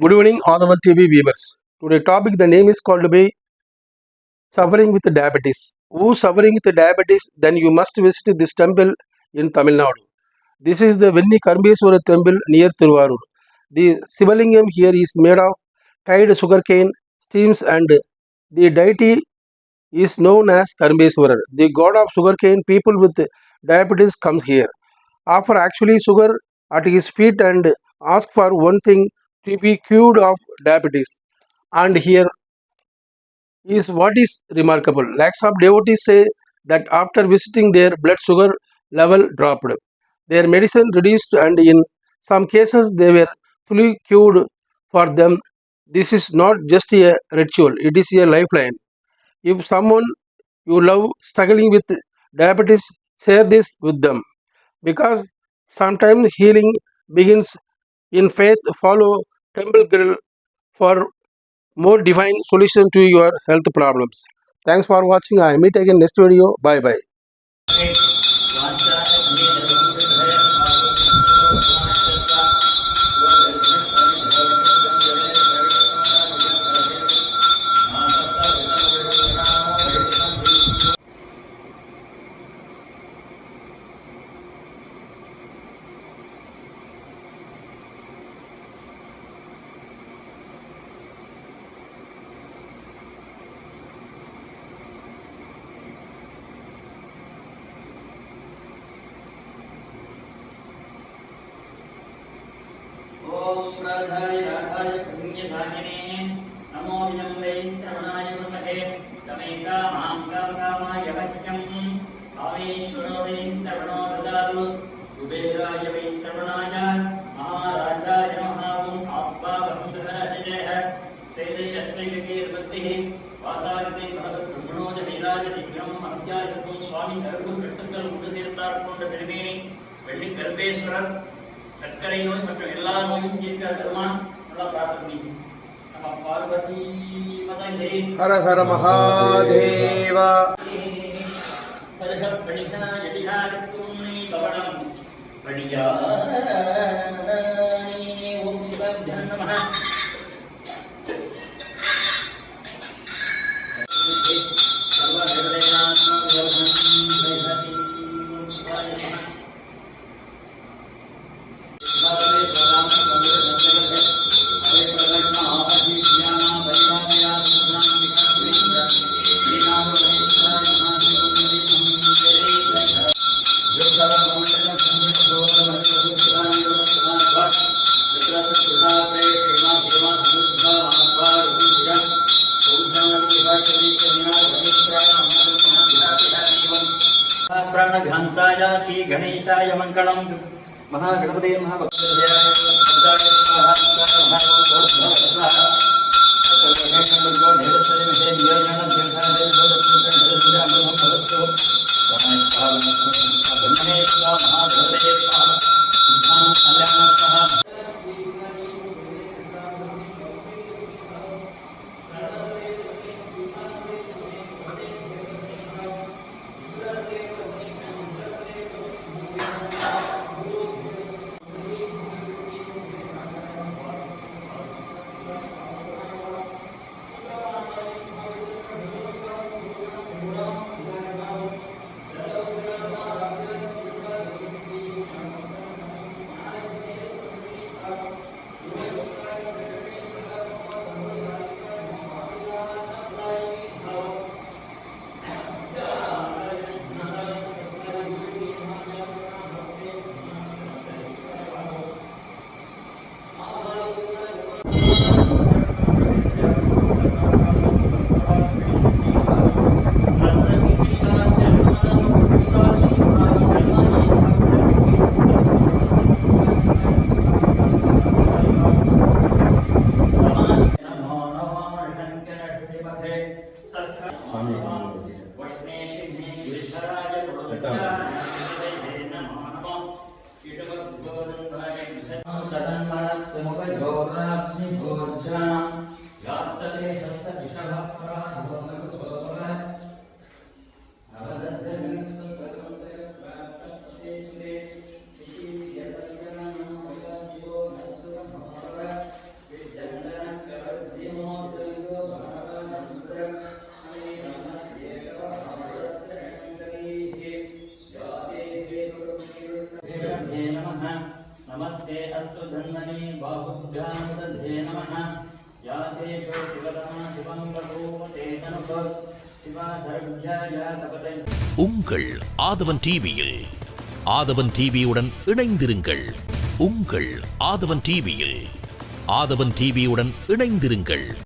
Good evening, all our TV viewers. Today topic the name is called to be suffering with diabetes. Who suffering with diabetes? Then you must visit this temple in Tamil Nadu. This is the Venni Karmbeswara temple near Thiruvarur. The Sivalingam here is made of dried sugarcane stems and the deity is known as Karmbeswarar. The god of sugarcane. People with diabetes comes here, offer actually sugar at his feet and ask for one thing to be cured of diabetes. And here is what is remarkable. Lakhs of devotees say that after visiting their blood sugar level dropped. Their medicine reduced and in some cases they were fully cured for them. This is not just a ritual, it is a lifeline. If someone you love struggling with diabetes, share this with them because sometimes healing begins in faith. Follow Temple Girl for more divine solution to your health problems. Thanks for watching. I meet again next video. Bye bye. ओम राधाय राधाय पुण्यभागिने नमो विनम्रे श्रवणाय नमः समेता मां कामकामाय वच्यं आवेश्वरो वै श्रवणो ददातु कुबेराय वै श्रवणाय महाराजाय नमः ओम आप्पा वसुधराजयः तैलैरस्त्रैलकीर्वृत्तिः वातागते भगवद्ब्रह्मणोज वीराज दिग्रहं अध्यायत्वं स्वामी கருப்பு கட்டுக்கள் உண்டு சேர்த்தார் போன்ற பெருமேனி வெள்ளி கர்ப்பேஸ்வரர் சர்க்கரை நோய் மற்றும் எல்லா நோயும் தீர்க்க பெருமான் நல்லா பிரார்த்தனை நம்ம பார்வதி மதே ஹர ஹர மகாதேவா ஹர பணிகா யதிஹாரத்தும் பவனம் படியா ஓம் சிவாய நமः சர்வ தேவதைநாத்ம தேவதம் தேவதி ஓம் சிவாய நமः प्राणघान्ताय श्री गणेशाय मंगलम महागणपते नमस्ते अस्तु धन्वने बाहुभ्यां दधे नमः या तेषु शिवतमा शिवं बभूवते तनुः शिवा सर्वभ्या या तपते உங்கள் ஆதவன் டிவியில் ஆதவன் டிவியுடன் இணைந்திருங்கள். உங்கள் ஆதவன் டிவியில் ஆதவன் டிவியுடன் இணைந்திருங்கள்.